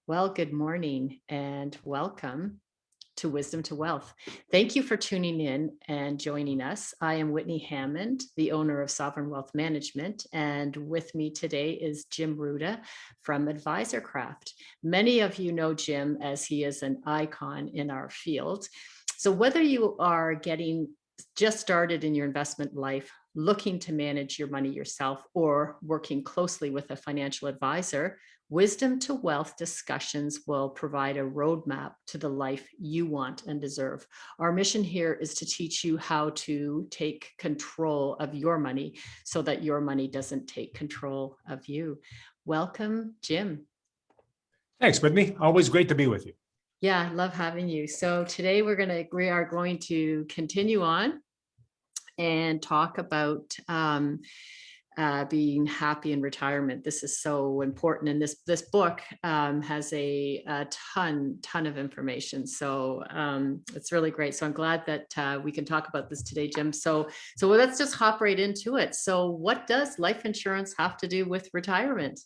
Well, good morning and welcome to Wisdom to Wealth. Thank you for tuning in and joining us. I am Whitney Hammond, the owner of Sovereign Wealth Management, and with me today is Jim Ruta from Advisor Craft. Many of you know Jim as he is an icon in our field. So whether you are getting just started in your investment life, looking to manage your money yourself, or working closely with a financial advisor, Wisdom to Wealth discussions will provide a roadmap to the life you want and deserve. Our mission here is to teach you how to take control of your money so that your money doesn't take control of you. Welcome, Jim. Thanks, Whitney. Always great to be with you. Yeah, I love having you. So today we are going to continue on and talk about being happy in retirement. This is so important, and this book has a ton of information. So it's really great. So I'm glad that we can talk about this today, Jim. So let's just hop right into it. So what does life insurance have to do with retirement?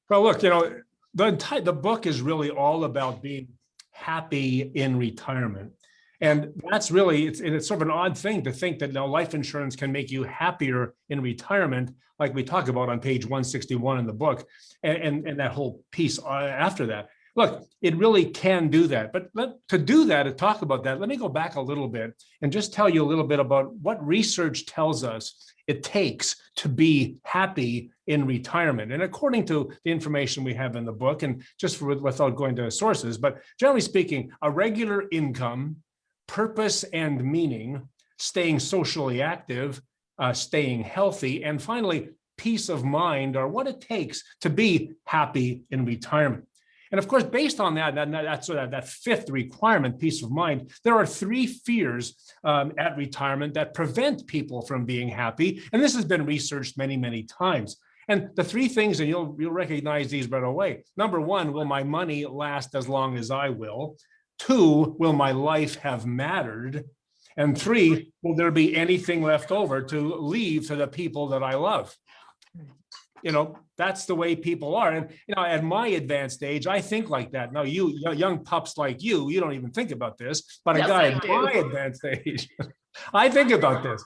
Well, look, the book is really all about being happy in retirement. And that's really, it's sort of an odd thing to think that now life insurance can make you happier in retirement, like we talk about on page 161 in the book, and that whole piece after that. Look, it really can do that. But to talk about that, let me go back a little bit and just tell you a little bit about what research tells us it takes to be happy in retirement. And according to the information we have in the book, and just without going to sources, but generally speaking, a regular income, purpose and meaning, staying socially active, staying healthy, and finally, peace of mind are what it takes to be happy in retirement. And of course, based on that fifth requirement, peace of mind, there are three fears at retirement that prevent people from being happy. And this has been researched many, many times. And the three things, and you'll recognize these right away. Number one, will my money last as long as I will? Two, will my life have mattered? And three, will there be anything left over to leave to the people that I love? That's the way people are. And, at my advanced age, I think like that. Now, you young pups like you don't even think about this, but yes, a guy at my advanced age, I think about this.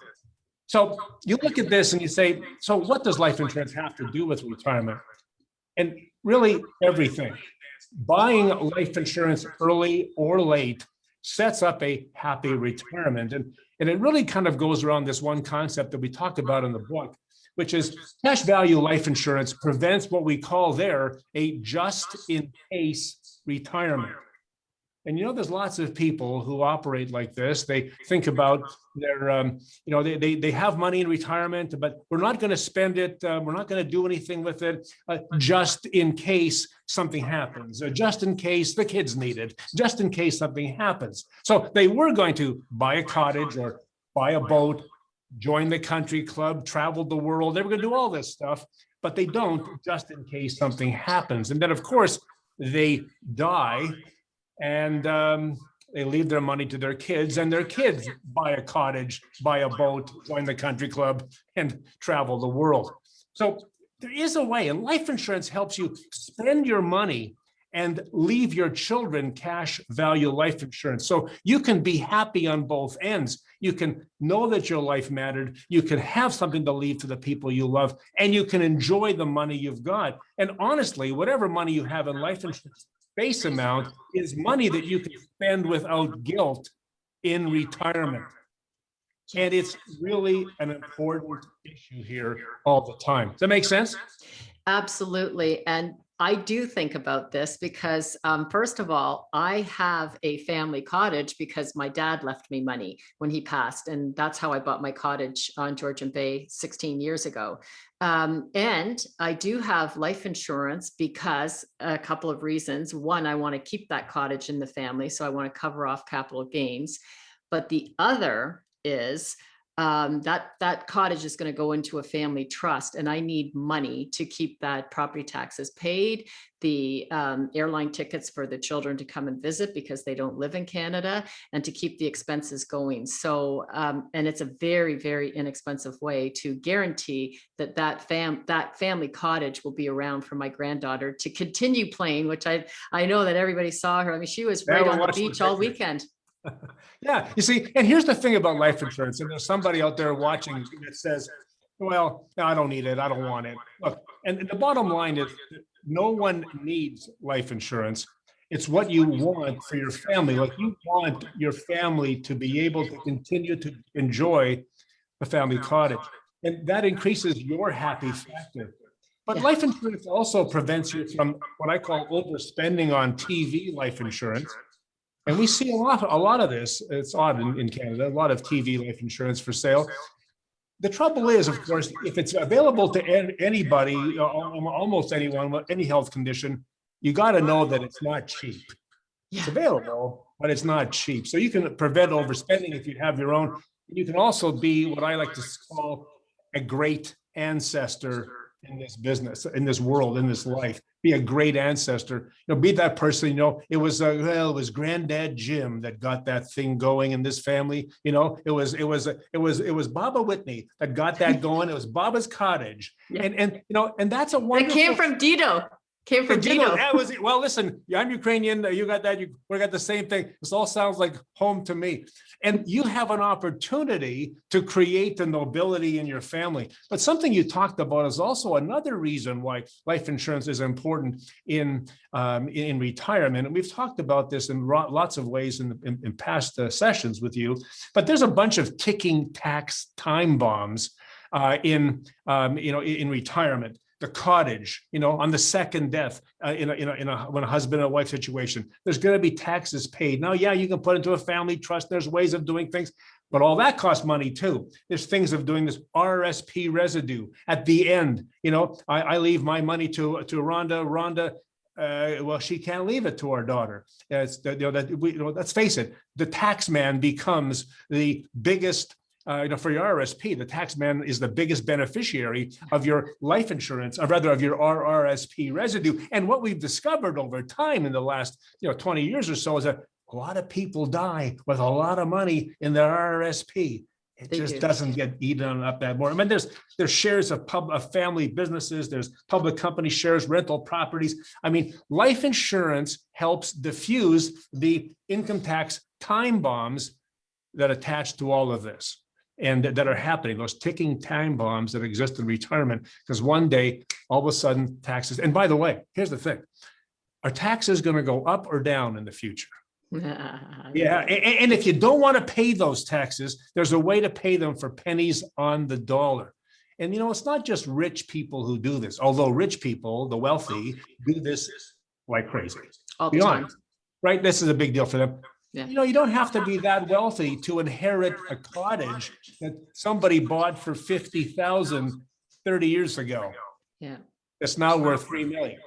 So you look at this and you say, so what does life insurance have to do with retirement? And really everything. Buying life insurance early or late sets up a happy retirement. And it really kind of goes around this one concept that we talked about in the book, which is cash value life insurance prevents what we call there a just in case retirement. And there's lots of people who operate like this. They think about their, they have money in retirement, but we're not going to spend it. We're not going to do anything with it just in case something happens, just in case the kids need it, just in case something happens. So they were going to buy a cottage or buy a boat, join the country club, travel the world. They were going to do all this stuff, but they don't just in case something happens. And then, of course, they die. And they leave their money to their kids, and their kids buy a cottage, buy a boat, join the country club, and travel the world. So there is a way, and life insurance helps you spend your money and leave your children cash value life insurance. So you can be happy on both ends. You can know that your life mattered. You can have something to leave to the people you love, and you can enjoy the money you've got. And honestly, whatever money you have in life insurance, base amount is money that you can spend without guilt in retirement. And it's really an important issue here all the time. Does that make sense? Absolutely. And I do think about this because, first of all, I have a family cottage because my dad left me money when he passed. And that's how I bought my cottage on Georgian Bay 16 years ago. And I do have life insurance because a couple of reasons. One, I want to keep that cottage in the family, so I want to cover off capital gains. But the other is that cottage is going to go into a family trust, and I need money to keep that property taxes paid, the airline tickets for the children to come and visit because they don't live in Canada, and to keep the expenses going. So, and it's a very, very inexpensive way to guarantee that that family cottage will be around for my granddaughter to continue playing, which I know that everybody saw her. I mean, she was right on the beach all weekend. Yeah, you see, and here's the thing about life insurance, and there's somebody out there watching that says, well, no, I don't need it, I don't want it. Look, and the bottom line is no one needs life insurance. It's what you want for your family. Like, you want your family to be able to continue to enjoy the family cottage, and that increases your happy factor. But life insurance also prevents you from what I call overspending on TV life insurance. And we see a lot of this. It's odd in Canada, a lot of TV life insurance for sale. The trouble is, of course, if it's available to anybody, almost anyone with any health condition, you got to know that it's not cheap. It's available, but it's not cheap. So you can prevent overspending if you have your own. You can also be what I like to call a great ancestor in this business, in this world, in this life. Be a great ancestor. Be that person. It was Granddad Jim that got that thing going in this family. It was Baba Whitney that got that going. It was Baba's cottage, and that's a wonderful. It came from Dito. Came from Dito. That was it. Well, listen, I'm Ukrainian. You got that. We got the same thing. This all sounds like home to me. And you have an opportunity to create the nobility in your family. But something you talked about is also another reason why life insurance is important in retirement. And we've talked about this in lots of ways in past sessions with you. But there's a bunch of ticking tax time bombs in retirement. The cottage, on the second death, when a husband and wife situation, there's going to be taxes paid. Now, you can put into a family trust. There's ways of doing things, but all that costs money too. There's things of doing this RSP residue at the end. I leave my money to Rhonda. Rhonda, well, she can't leave it to our daughter. Let's face it. The tax man becomes the biggest. For your RSP, the tax man is the biggest beneficiary of your life insurance, or rather of your RRSP residue. And what we've discovered over time in the last 20 years or so is that a lot of people die with a lot of money in their RRSP. It doesn't get eaten up that more. I mean, there's shares of family businesses, there's public company shares, rental properties. I mean, life insurance helps diffuse the income tax time bombs that attach to all of this. And that are happening, those ticking time bombs that exist in retirement, because one day, all of a sudden, taxes. And by the way, here's the thing: are taxes going to go up or down in the future? Yeah, and if you don't want to pay those taxes, there's a way to pay them for pennies on the dollar. And it's not just rich people who do this, although rich people, the wealthy, do this like crazy. All the time. Right? This is a big deal for them. Yeah. You don't have to be that wealthy to inherit a cottage that somebody bought for $50,000 30 years ago. Yeah. It's now worth $3 million.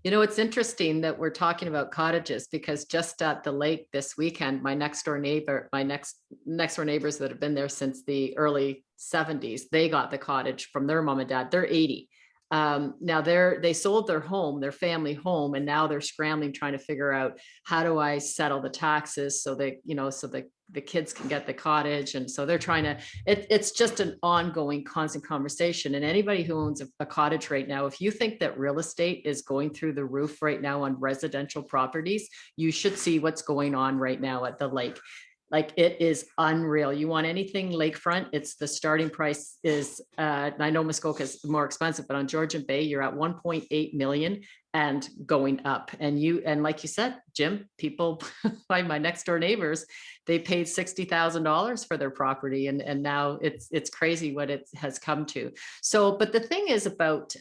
It's interesting that we're talking about cottages, because just at the lake this weekend, my next door neighbors that have been there since the early 70s, they got the cottage from their mom and dad. They're 80. Now they sold their home, their family home, and now they're scrambling, trying to figure out, how do I settle the taxes so that, so the kids can get the cottage. And so they're trying to, it's just an ongoing, constant conversation. And anybody who owns a cottage right now, if you think that real estate is going through the roof right now on residential properties, you should see what's going on right now at the lake. Like, it is unreal. You want anything lakefront, it's the starting price is, I know Muskoka is more expensive, but on Georgian Bay, you're at 1.8 million and going up. And like you said, Jim, people, like my next door neighbors, they paid $60,000 for their property. And now it's crazy what it has come to. So, but the thing is about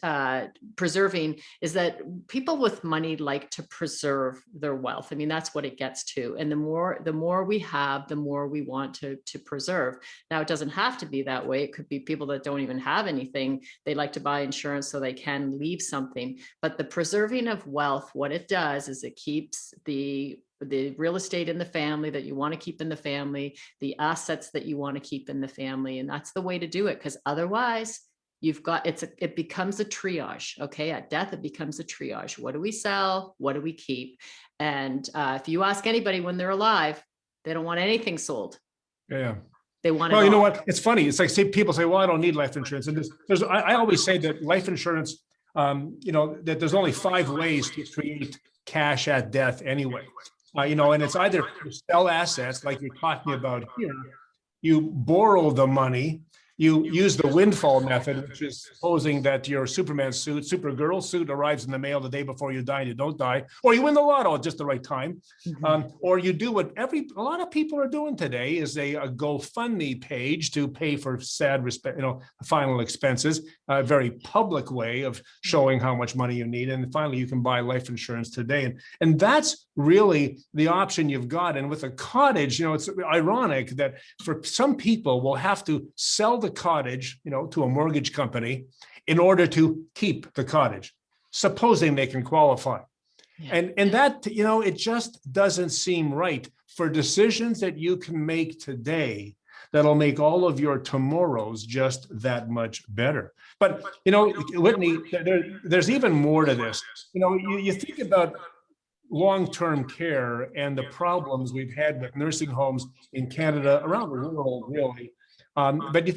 preserving is that people with money like to preserve their wealth. I mean, that's what it gets to. And the more we have, the more we want to preserve. Now, it doesn't have to be that way. It could be people that don't even have anything. They like to buy insurance so they can leave something. But the preserving of wealth, what it does is it keeps the the real estate in the family that you want to keep in the family, the assets that you want to keep in the family. And that's the way to do it. Because otherwise you've got, it becomes a triage. Okay. At death, it becomes a triage. What do we sell? What do we keep? And if you ask anybody when they're alive, they don't want anything sold. Yeah. They want Well, you know what? It's funny. It's like, say, people say, well, I don't need life insurance. And I always say that life insurance, that there's only 5 ways to create cash at death anyway. And it's either you sell assets like you're talking about here, you borrow the money, you use the windfall method, which is supposing that your Superman suit, Supergirl suit arrives in the mail the day before you die and you don't die, or you win the lotto at just the right time. Or you do what a lot of people are doing today is a GoFundMe page to pay for sad, final expenses, a very public way of showing how much money you need. And finally, you can buy life insurance today. And that's really the option you've got. And with a cottage, it's ironic that for some people will have to sell the cottage, to a mortgage company in order to keep the cottage, supposing they can qualify. Yeah. And that, it just doesn't seem right for decisions that you can make today that'll make all of your tomorrows just that much better. But, Whitney, there's even more to this. You think about long-term care and the problems we've had with nursing homes in Canada, around the world, really. But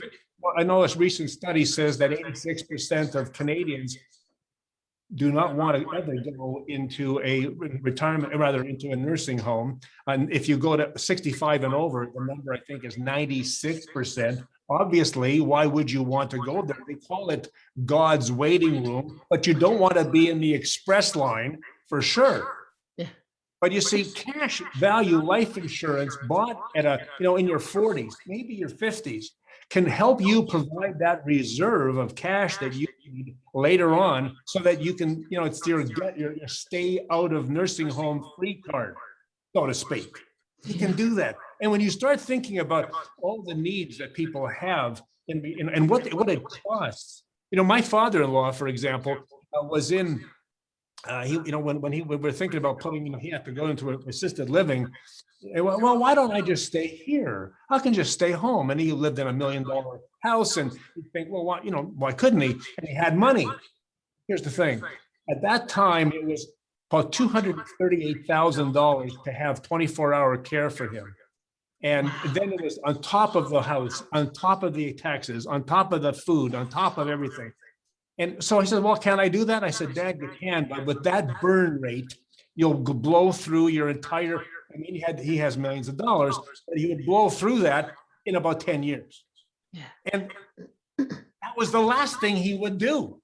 I know this recent study says that 86% of Canadians do not want to ever go into a into a nursing home. And if you go to 65 and over, the number I think is 96%. Obviously, why would you want to go there? They call it God's waiting room, but you don't want to be in the express line for sure. But you see, cash value life insurance bought at in your 40s, maybe your 50s, can help you provide that reserve of cash that you need later on so that you can, it's your stay out of nursing home free card, so to speak. You can do that. And when you start thinking about all the needs that people have and what it costs, my father-in-law, for example, was in when we were thinking about putting, he had to go into assisted living. Well, why don't I just stay here? I can just stay home. And he lived in $1 million house, and you think, well, why couldn't he? And he had money. Here's the thing: at that time, it was about $238,000 to have 24-hour care for him. And then it was on top of the house, on top of the taxes, on top of the food, on top of everything. And so I said, well, can I do that? I said, Dad, you can, but with that burn rate, you'll blow through your entire, he has millions of dollars, but he would blow through that in about 10 years. Yeah. And that was the last thing he would do.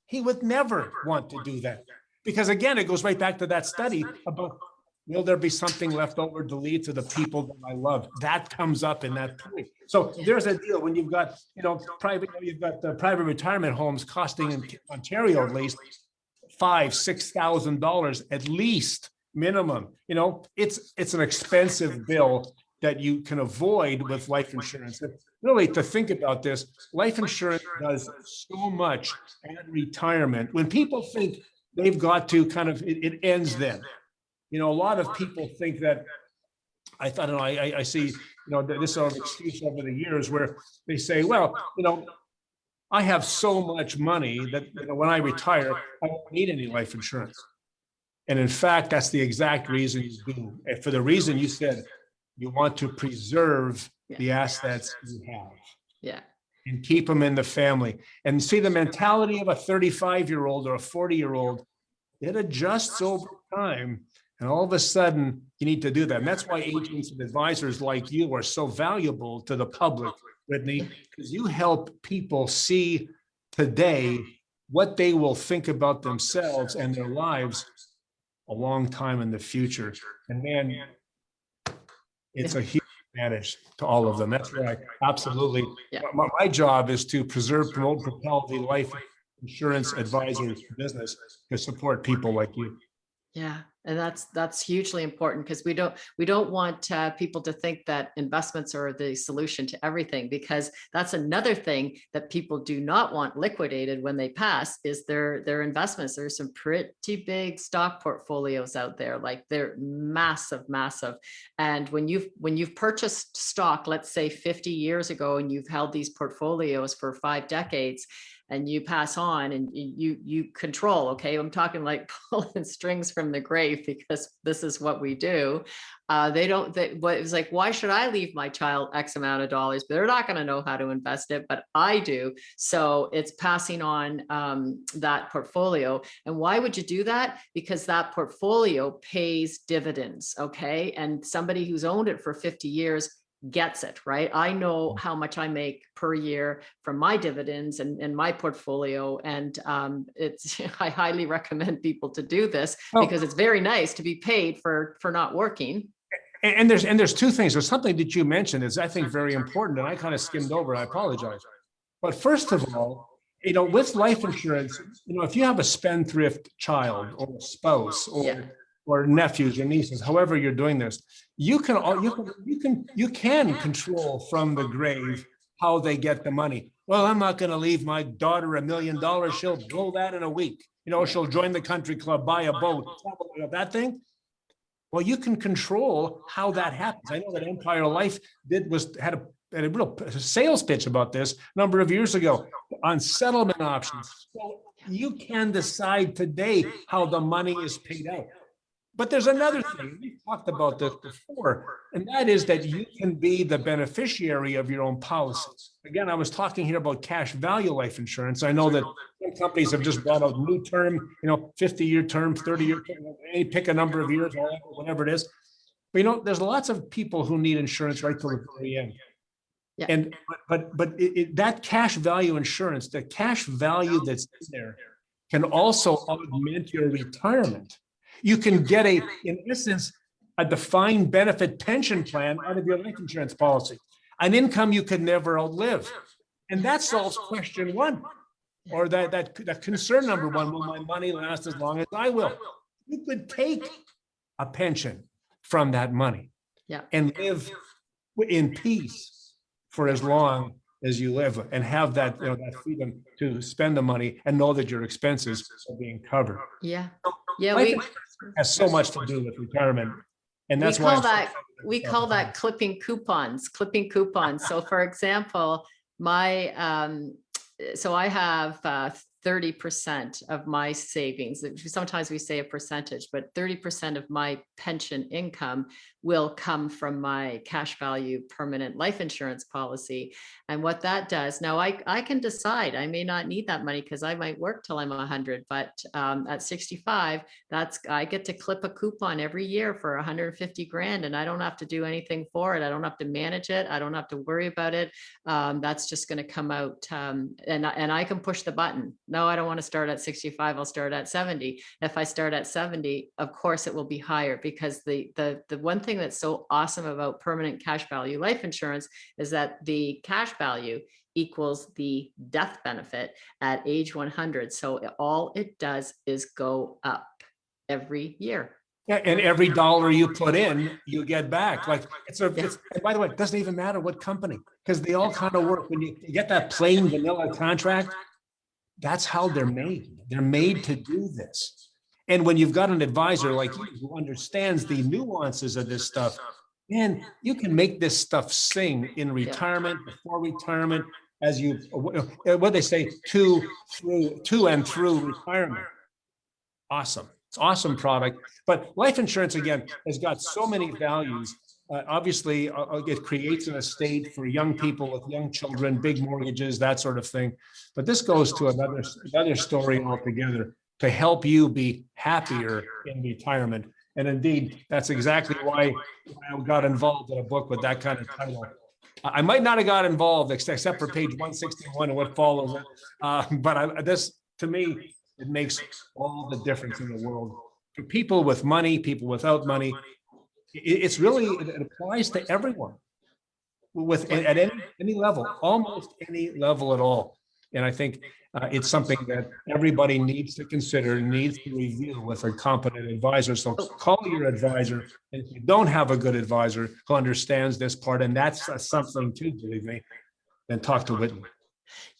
He would never want to do that. Because again, it goes right back to that study about, will there be something left over to leave to the people that I love? That comes up in that point. So there's a deal when you've got, private retirement homes costing in Ontario at least $5,000-6,000 at least minimum. It's an expensive bill that you can avoid with life insurance. And really, to think about this, life insurance does so much at retirement. When people think they've got to it ends then. A lot of people think that, I see, this sort of excuse over the years where they say, well, I have so much money that when I retire, I won't need any life insurance. And in fact, that's the exact reason you do. And for the reason you said, you want to preserve the assets you have. Yeah. And keep them in the family. And see, the mentality of a 35-year-old or a 40-year-old, it adjusts over time. And all of a sudden, you need to do that. And that's why agents and advisors like you are so valuable to the public, Whitney, because you help people see today what they will think about themselves and their lives a long time in the future. And man, it's a huge advantage to all of them. That's why absolutely. My job is to preserve, promote, propel the life insurance advisor business to support people like you. Yeah, and that's hugely important because we don't want people to think that investments are the solution to everything, because that's another thing that people do not want liquidated when they pass is their investments. There's some pretty big stock portfolios out there, like they're massive, massive. And when you've purchased stock, let's say 50 years ago, and you've held these portfolios for 5 decades, and you pass on and you control, okay, I'm talking like pulling strings from the grave, because this is what we do. But it's like, why should I leave my child X amount of dollars? But they're not going to know how to invest it, but I do. So it's passing on that portfolio. And why would you do that? Because that portfolio pays dividends, okay? And somebody who's owned it for 50 years gets it, right? I know how much I make per year from my dividends and my portfolio. And it's I highly recommend people to do this, because it's very nice to be paid for not working. And there's two things. There's something that you mentioned is, I think, very important, and I kind of skimmed over. I apologize. But first of all, with life insurance, if you have a spendthrift child or a spouse or nephews or nieces, however you're doing this, you can control from the grave how they get the money. Well, I'm not going to leave my daughter $1 million. She'll blow that in a week. She'll join the country club, buy a boat, that thing. Well, you can control how that happens. I know that Empire Life had a real sales pitch about this a number of years ago on settlement options. So you can decide today how the money is paid out. But there's another thing, we've talked about this before, and that is that you can be the beneficiary of your own policies. Again, I was talking here about cash value life insurance. I know that some companies have just brought out new term, 50-year term, 30-year term, pick a number of years, whatever it is. But there's lots of people who need insurance right till the very end. Yeah. And but that cash value insurance, the cash value that's in there, can also augment your retirement. You can get in essence, a defined benefit pension plan out of your life insurance policy, an income you could never outlive. And that solves question one, or that concern number one: will my money last as long as I will? You could take a pension from that money and live in peace for as long as you live, and have that, that freedom to spend the money and know that your expenses are being covered. Yeah. Life has so much to do with retirement, and that's why we call that clipping coupons. So for example, so I have 30% of my savings. Sometimes we say a percentage, but 30% of my pension income will come from my cash value permanent life insurance policy. And what that does, now I can decide, I may not need that money because I might work till I'm 100, but at 65, I get to clip a coupon every year for 150 grand, and I don't have to do anything for it. I don't have to manage it. I don't have to worry about it. That's just going to come out, and I can push the button. No, I don't want to start at 65. I'll start at 70. If I start at 70, of course it will be higher, because the one thing that's so awesome about permanent cash value life insurance is that the cash value equals the death benefit at age 100. So all it does is go up every year. Yeah, and every dollar you put in, you get back. Like and by the way, it doesn't even matter what company, because they all kind of work. When you get that plain vanilla contract, that's how they're made. They're made to do this. And when you've got an advisor like you who understands the nuances of this stuff, man, you can make this stuff sing in retirement, before retirement, as what they say, to and through retirement. Awesome. It's an awesome product. But life insurance, again, has got so many values. Obviously, it creates an estate for young people with young children, big mortgages, that sort of thing. But this goes to another story altogether, to help you be happier in retirement. And indeed, that's exactly why I got involved in a book with that kind of title. I might not have got involved except for page 161 and what follows it. But this, to me, it makes all the difference in the world. For people with money, people without money, it applies to everyone at any level, almost any level at all. And I think it's something that everybody needs to consider, needs to review with a competent advisor. So call your advisor. And if you don't have a good advisor who understands this part, and that's something too, believe me, then talk to Whitney.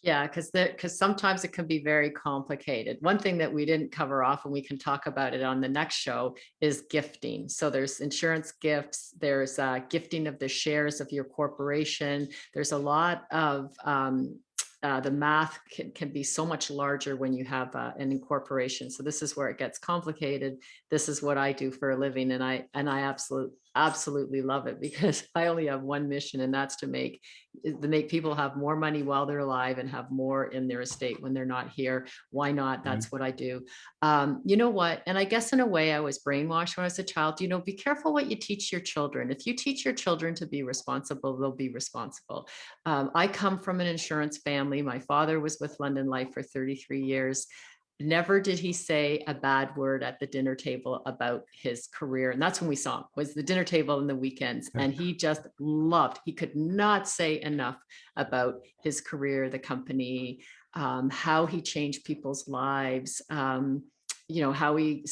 Yeah, because sometimes it can be very complicated. One thing that we didn't cover off, and we can talk about it on the next show, is gifting. So there's insurance gifts, there's gifting of the shares of your corporation. There's a lot of the math can be so much larger when you have an incorporation. So this is where it gets complicated. This is what I do for a living, and I absolutely love it, because I only have one mission, and that's to make people have more money while they're alive and have more in their estate when they're not here. Why not? That's what I do. You know what? And I guess in a way I was brainwashed when I was a child. You know, be careful what you teach your children. If you teach your children to be responsible, they'll be responsible. I come from an insurance family. My father was with London Life for 33 years. Never did he say a bad word at the dinner table about his career. And that's when we saw him, was the dinner table in the weekends. And he just loved, he could not say enough about his career, the company, how he changed people's lives, you know, how he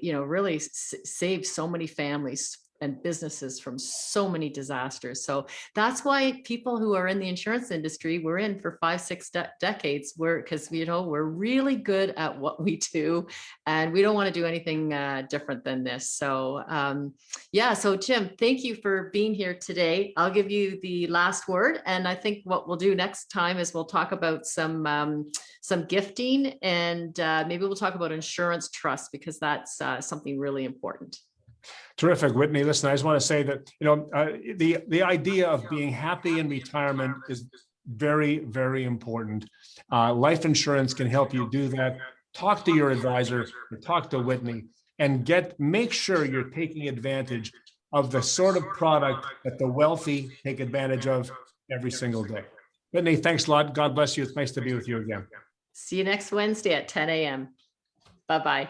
really saved so many families and businesses from so many disasters. So that's why people who are in the insurance industry, we're in for 5-6 decades, because we're really good at what we do, and we don't want to do anything different than this. So yeah, so Jim, thank you for being here today. I'll give you the last word, and I think what we'll do next time is we'll talk about some gifting, and maybe we'll talk about insurance trust, because that's something really important. Terrific, Whitney. Listen, I just want to say that, the idea of being happy in retirement is very, very important. Life insurance can help you do that. Talk to your advisor, talk to Whitney, and make sure you're taking advantage of the sort of product that the wealthy take advantage of every single day. Whitney, thanks a lot. God bless you. It's nice to be with you again. See you next Wednesday at 10 a.m. Bye-bye.